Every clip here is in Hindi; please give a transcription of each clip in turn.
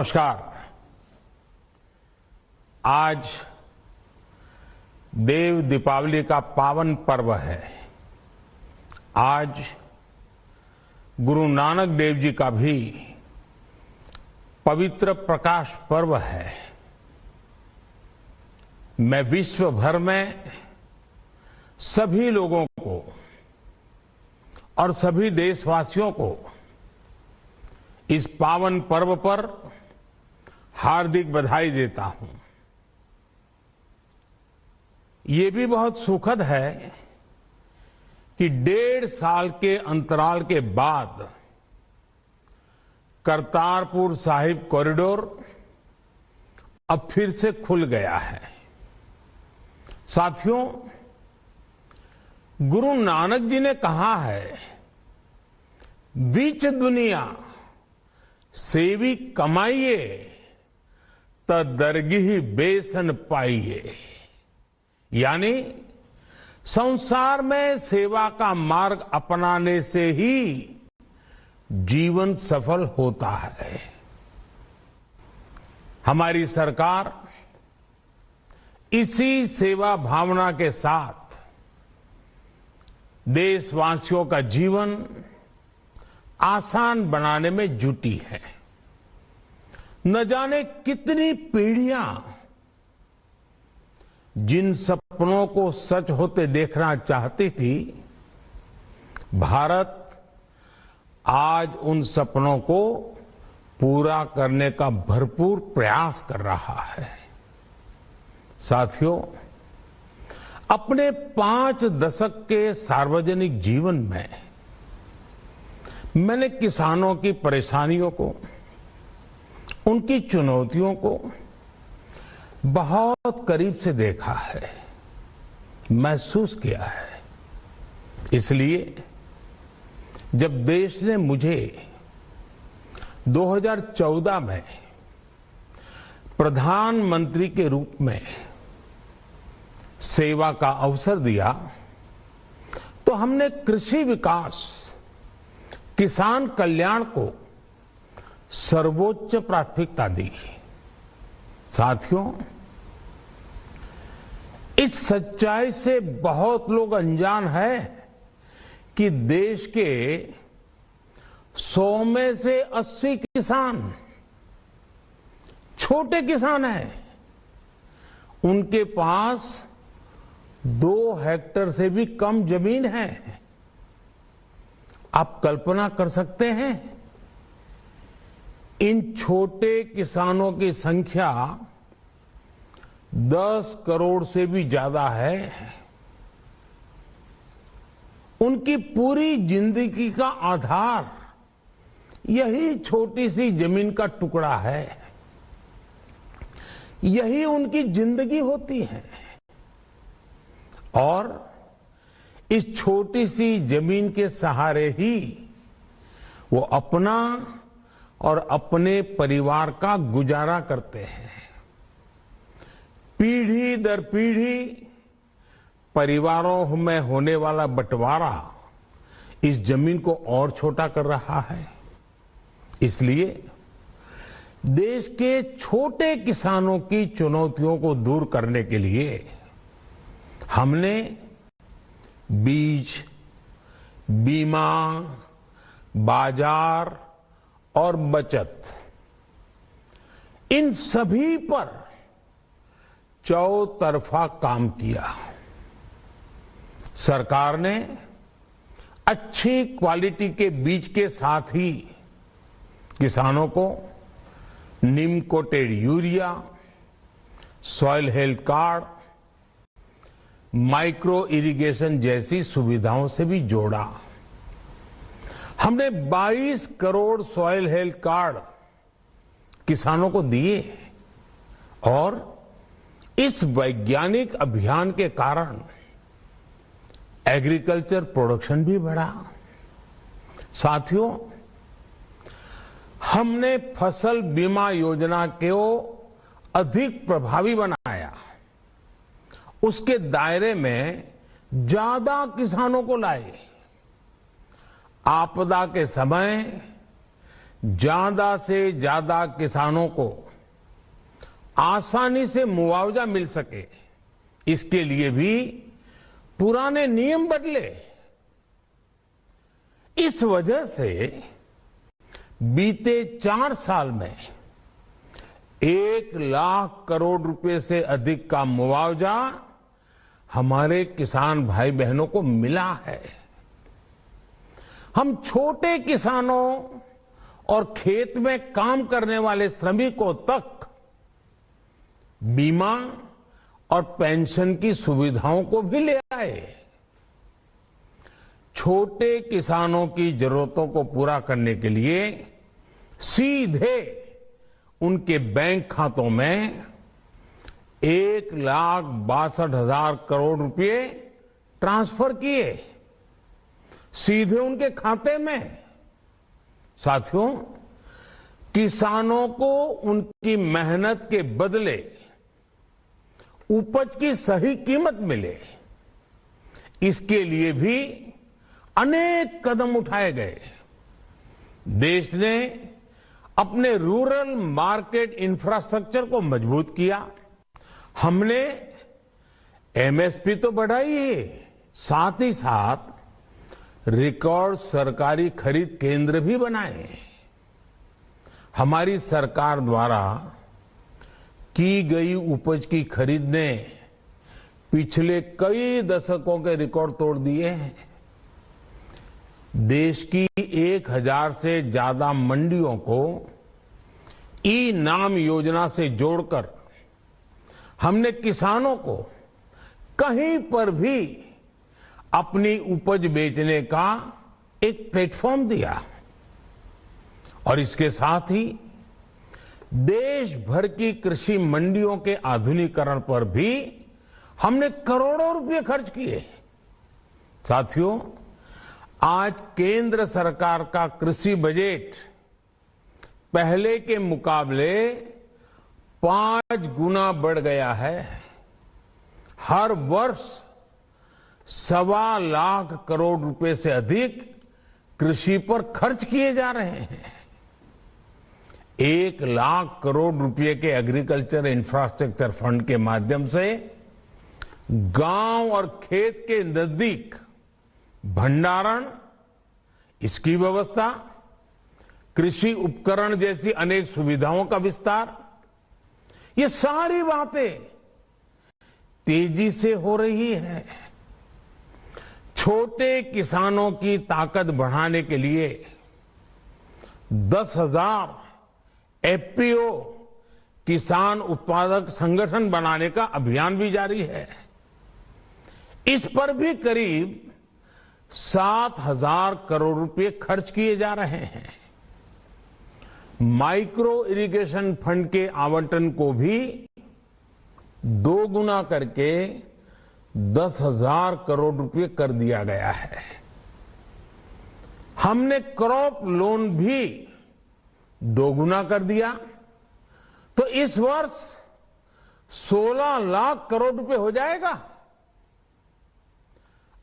नमस्कार। आज देव दीपावली का पावन पर्व है। आज गुरु नानक देव जी का भी पवित्र प्रकाश पर्व है। मैं विश्व भर में सभी लोगों को और सभी देशवासियों को इस पावन पर्व पर हार्दिक बधाई देता हूं। ये भी बहुत सुखद है कि 1.5 साल के अंतराल के बाद करतारपुर साहिब कॉरिडोर अब फिर से खुल गया है। साथियों, गुरु नानक जी ने कहा है, बीच दुनिया सेवी कमाइए त दरगिही बेसन पाइए। यानी संसार में सेवा का मार्ग अपनाने से ही जीवन सफल होता है। हमारी सरकार इसी सेवा भावना के साथ देशवासियों का जीवन आसान बनाने में जुटी है। न जाने कितनी पीढ़ियां जिन सपनों को सच होते देखना चाहती थी, भारत आज उन सपनों को पूरा करने का भरपूर प्रयास कर रहा है। साथियों, अपने 5 दशक के सार्वजनिक जीवन में मैंने किसानों की परेशानियों को, उनकी चुनौतियों को बहुत करीब से देखा है, महसूस किया है। इसलिए जब देश ने मुझे 2014 में प्रधानमंत्री के रूप में सेवा का अवसर दिया, तो हमने कृषि विकास, किसान कल्याण को सर्वोच्च प्राथमिकता दी। साथियों, इस सच्चाई से बहुत लोग अनजान है कि देश के 100 में से 80 किसान छोटे किसान हैं। उनके पास 2 हेक्टेयर से भी कम जमीन है। आप कल्पना कर सकते हैं, इन छोटे किसानों की संख्या 10 करोड़ से भी ज्यादा है। उनकी पूरी जिंदगी का आधार यही छोटी सी जमीन का टुकड़ा है। यही उनकी जिंदगी होती है। और इस छोटी सी जमीन के सहारे ही वो अपना और अपने परिवार का गुजारा करते हैं। पीढ़ी दर पीढ़ी परिवारों में होने वाला बंटवारा इस जमीन को और छोटा कर रहा है। इसलिए देश के छोटे किसानों की चुनौतियों को दूर करने के लिए हमने बीज, बीमा, बाजार और बचत, इन सभी पर चौतरफा काम किया। सरकार ने अच्छी क्वालिटी के बीज के साथ ही किसानों को neem coated urea, soil health card, micro irrigation जैसी सुविधाओं से भी जोड़ा। हमने 22 करोड़ सॉइल हेल्थ कार्ड किसानों को दिए और इस वैज्ञानिक अभियान के कारण एग्रीकल्चर प्रोडक्शन भी बढ़ा। साथियों, हमने फसल बीमा योजना को अधिक प्रभावी बनाया। उसके दायरे में ज्यादा किसानों को लाए। आपदा के समय ज्यादा से ज्यादा किसानों को आसानी से मुआवजा मिल सके, इसके लिए भी पुराने नियम बदले। इस वजह से बीते 4 साल में 1 लाख करोड़ रुपए से अधिक का मुआवजा हमारे किसान भाई बहनों को मिला है। हम छोटे किसानों और खेत में काम करने वाले श्रमिकों तक बीमा और पेंशन की सुविधाओं को भी ले आए। छोटे किसानों की जरूरतों को पूरा करने के लिए सीधे उनके बैंक खातों में 1,62,000 करोड़ रुपए ट्रांसफर किए, सीधे उनके खाते में। साथियों, किसानों को उनकी मेहनत के बदले उपज की सही कीमत मिले, इसके लिए भी अनेक कदम उठाए गए। देश ने अपने रूरल मार्केट इंफ्रास्ट्रक्चर को मजबूत किया। हमने एमएसपी तो बढ़ाई है, साथ ही साथ रिकॉर्ड सरकारी खरीद केंद्र भी बनाए। हमारी सरकार द्वारा की गई उपज की खरीद ने पिछले कई दशकों के रिकॉर्ड तोड़ दिए हैं। देश की 1,000 से ज्यादा मंडियों को ई नाम योजना से जोड़कर हमने किसानों को कहीं पर भी अपनी उपज बेचने का एक प्लेटफॉर्म दिया। और इसके साथ ही देश भर की कृषि मंडियों के आधुनिकीकरण पर भी हमने करोड़ों रुपए खर्च किए। साथियों, आज केंद्र सरकार का कृषि बजट पहले के मुकाबले 5 गुना बढ़ गया है। हर वर्ष 1.25 लाख करोड़ रुपए से अधिक कृषि पर खर्च किए जा रहे हैं। 1 लाख करोड़ रुपए के एग्रीकल्चर इंफ्रास्ट्रक्चर फंड के माध्यम से गांव और खेत के नजदीक भंडारण, इसकी व्यवस्था, कृषि उपकरण जैसी अनेक सुविधाओं का विस्तार, ये सारी बातें तेजी से हो रही है। छोटे किसानों की ताकत बढ़ाने के लिए 10,000 एफपीओ किसान उत्पादक संगठन बनाने का अभियान भी जारी है। इस पर भी करीब 7,000 करोड़ रुपए खर्च किए जा रहे हैं। माइक्रो इरिगेशन फंड के आवंटन को भी 2 गुना करके 10,000 करोड़ रुपए कर दिया गया है। हमने क्रॉप लोन भी 2 गुना कर दिया, तो इस वर्ष 16 लाख करोड़ रुपए हो जाएगा।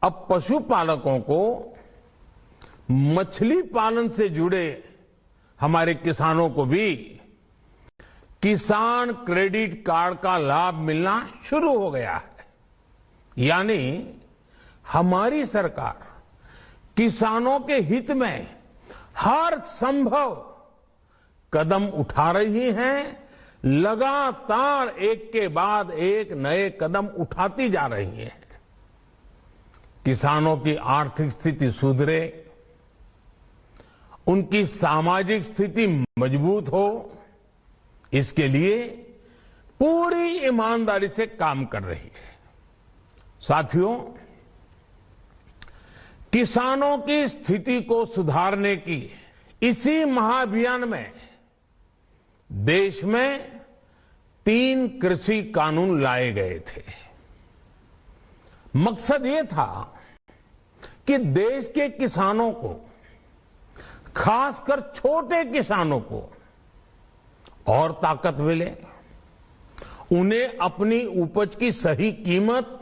अब पशुपालकों को मछली पालन से जुड़े हमारे किसानों को भी किसान क्रेडिट कार्ड का लाभ मिलना शुरू हो गया है। यानी हमारी सरकार किसानों के हित में हर संभव कदम उठा रही है, लगातार एक के बाद एक नए कदम उठाती जा रही है। किसानों की आर्थिक स्थिति सुधरे, उनकी सामाजिक स्थिति मजबूत हो, इसके लिए पूरी ईमानदारी से काम कर रही है। साथियों, किसानों की स्थिति को सुधारने की इसी महाअभियान में देश में 3 कृषि कानून लाए गए थे। मकसद ये था कि देश के किसानों को, खासकर छोटे किसानों को और ताकत मिले, उन्हें अपनी उपज की सही कीमत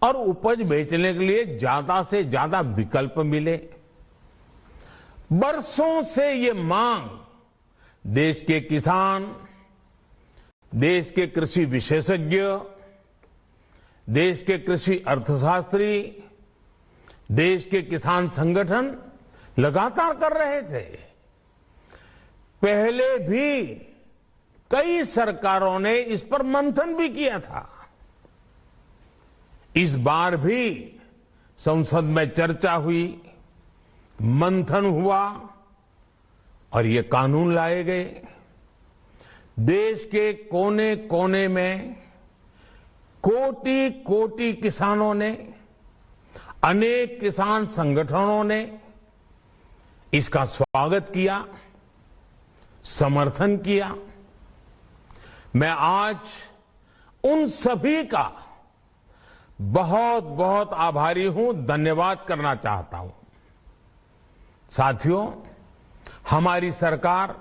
और उपज बेचने के लिए ज्यादा से ज्यादा विकल्प मिले। बरसों से ये मांग देश के किसान, देश के कृषि विशेषज्ञ, देश के कृषि अर्थशास्त्री, देश के किसान संगठन लगातार कर रहे थे। पहले भी कई सरकारों ने इस पर मंथन भी किया था। इस बार भी संसद में चर्चा हुई, मंथन हुआ और ये कानून लाए गए। देश के कोने कोने में कोटि कोटि किसानों ने, अनेक किसान संगठनों ने इसका स्वागत किया, समर्थन किया। मैं आज उन सभी का बहुत बहुत आभारी हूं, धन्यवाद करना चाहता हूं। साथियों, हमारी सरकार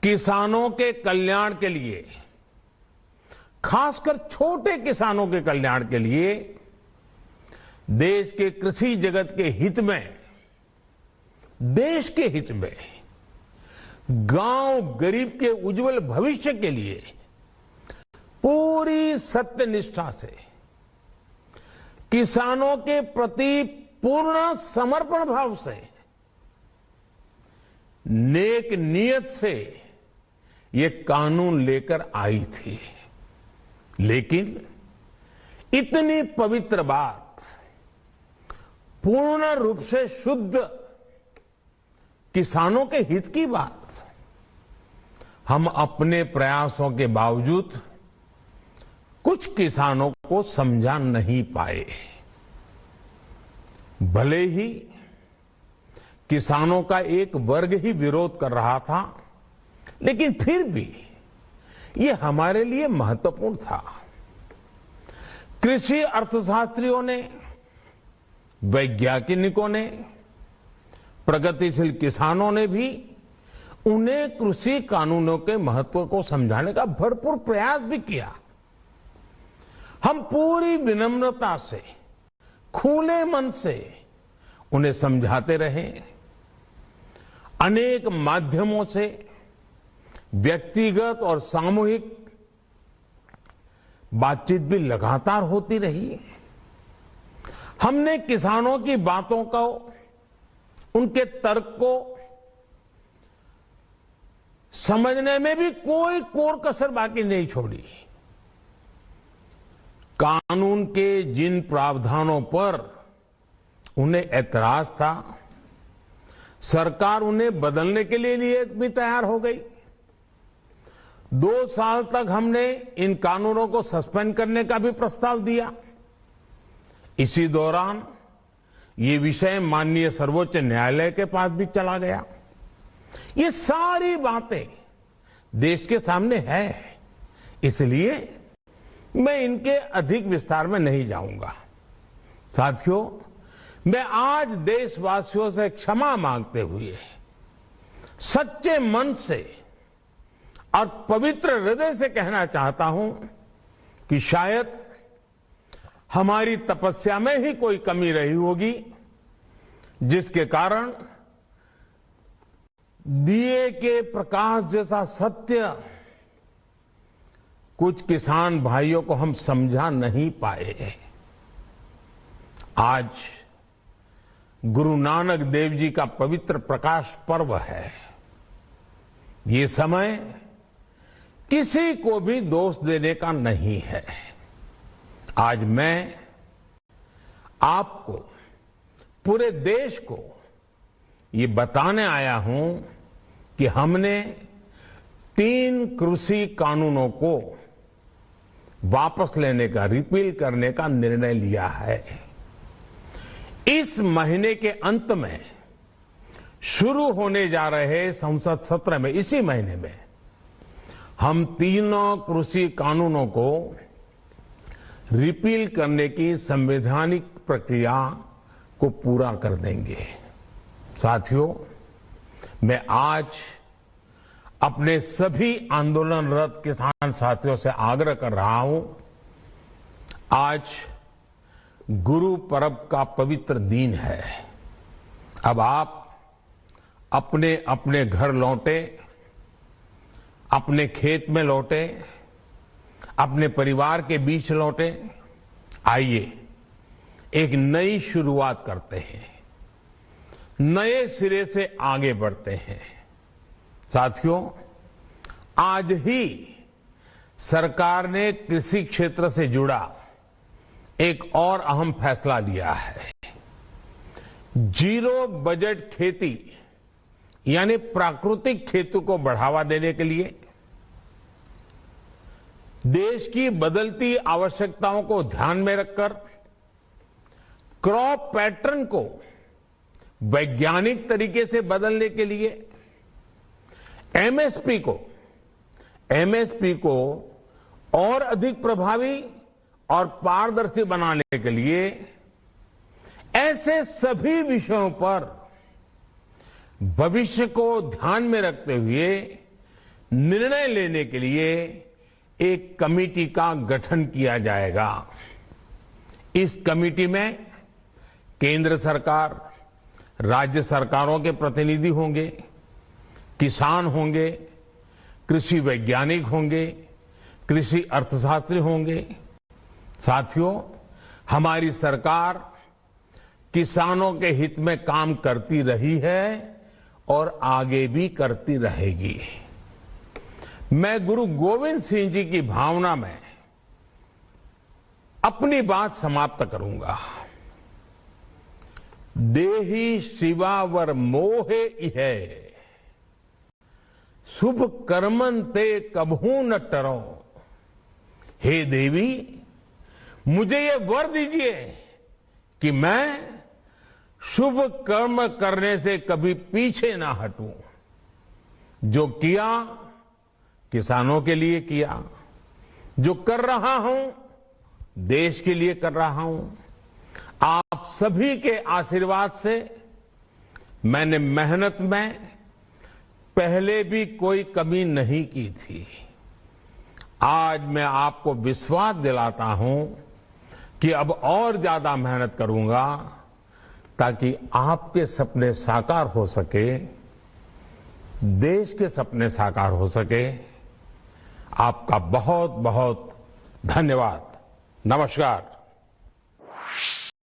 किसानों के कल्याण के लिए, खासकर छोटे किसानों के कल्याण के लिए, देश के कृषि जगत के हित में, देश के हित में, गांव गरीब के उज्जवल भविष्य के लिए पूरी सत्यनिष्ठा से, किसानों के प्रति पूर्ण समर्पण भाव से, नेक नियत से ये कानून लेकर आई थी। लेकिन इतनी पवित्र बात, पूर्ण रूप से शुद्ध किसानों के हित की बात, हम अपने प्रयासों के बावजूद कुछ किसानों को समझा नहीं पाए। भले ही किसानों का एक वर्ग ही विरोध कर रहा था, लेकिन फिर भी ये हमारे लिए महत्वपूर्ण था। कृषि अर्थशास्त्रियों ने, वैज्ञानिकों ने, प्रगतिशील किसानों ने भी उन्हें कृषि कानूनों के महत्व को समझाने का भरपूर प्रयास भी किया। हम पूरी विनम्रता से, खुले मन से उन्हें समझाते रहे। अनेक माध्यमों से व्यक्तिगत और सामूहिक बातचीत भी लगातार होती रही। हमने किसानों की बातों को, उनके तर्क को समझने में भी कोई कोर कसर बाकी नहीं छोड़ी। कानून के जिन प्रावधानों पर उन्हें ऐतराज था, सरकार उन्हें बदलने के लिए भी तैयार हो गई। 2 साल तक हमने इन कानूनों को सस्पेंड करने का भी प्रस्ताव दिया। इसी दौरान ये विषय माननीय सर्वोच्च न्यायालय के पास भी चला गया। ये सारी बातें देश के सामने है, इसलिए मैं इनके अधिक विस्तार में नहीं जाऊंगा। साथियों, मैं आज देशवासियों से क्षमा मांगते हुए सच्चे मन से और पवित्र हृदय से कहना चाहता हूं कि शायद हमारी तपस्या में ही कोई कमी रही होगी, जिसके कारण दिए के प्रकाश जैसा सत्य कुछ किसान भाइयों को हम समझा नहीं पाए। आज गुरु नानक देव जी का पवित्र प्रकाश पर्व है। ये समय किसी को भी दोष देने का नहीं है। आज मैं आपको, पूरे देश को ये बताने आया हूं कि हमने 3 कृषि कानूनों को वापस लेने का, रिपील करने का निर्णय लिया है। इस महीने के अंत में शुरू होने जा रहे संसद सत्र में, इसी महीने में, हम 3 कृषि कानूनों को रिपील करने की संवैधानिक प्रक्रिया को पूरा कर देंगे। साथियों, मैं आज अपने सभी आंदोलनरत किसान साथियों से आग्रह कर रहा हूं, आज गुरु पर्व का पवित्र दिन है। अब आप अपने अपने घर लौटे, अपने खेत में लौटे, अपने परिवार के बीच लौटे। आइए एक नई शुरुआत करते हैं, नए सिरे से आगे बढ़ते हैं। साथियों, आज ही सरकार ने कृषि क्षेत्र से जुड़ा एक और अहम फैसला लिया है। जीरो बजट खेती यानी प्राकृतिक खेती को बढ़ावा देने के लिए देश की बदलती आवश्यकताओं को ध्यान में रखकर क्रॉप पैटर्न को वैज्ञानिक तरीके से बदलने के लिए एमएसपी को और अधिक प्रभावी और पारदर्शी बनाने के लिए ऐसे सभी विषयों पर भविष्य को ध्यान में रखते हुए निर्णय लेने के लिए एक कमेटी का गठन किया जाएगा। इस कमेटी में केंद्र सरकार, राज्य सरकारों के प्रतिनिधि होंगे, किसान होंगे, कृषि वैज्ञानिक होंगे, कृषि अर्थशास्त्री होंगे। साथियों, हमारी सरकार किसानों के हित में काम करती रही है और आगे भी करती रहेगी। मैं गुरु गोविंद सिंह जी की भावना में अपनी बात समाप्त करूंगा। देहि शिवावर मोहे इहे, शुभ कर्मन ते कबहू न टरो। हे देवी, मुझे ये वर दीजिए कि मैं शुभ कर्म करने से कभी पीछे ना हटूं। जो किया किसानों के लिए किया, जो कर रहा हूं देश के लिए कर रहा हूं। आप सभी के आशीर्वाद से मैंने मेहनत में पहले भी कोई कमी नहीं की थी। आज मैं आपको विश्वास दिलाता हूं कि अब और ज्यादा मेहनत करूंगा ताकि आपके सपने साकार हो सके, देश के सपने साकार हो सके। आपका बहुत बहुत धन्यवाद। नमस्कार।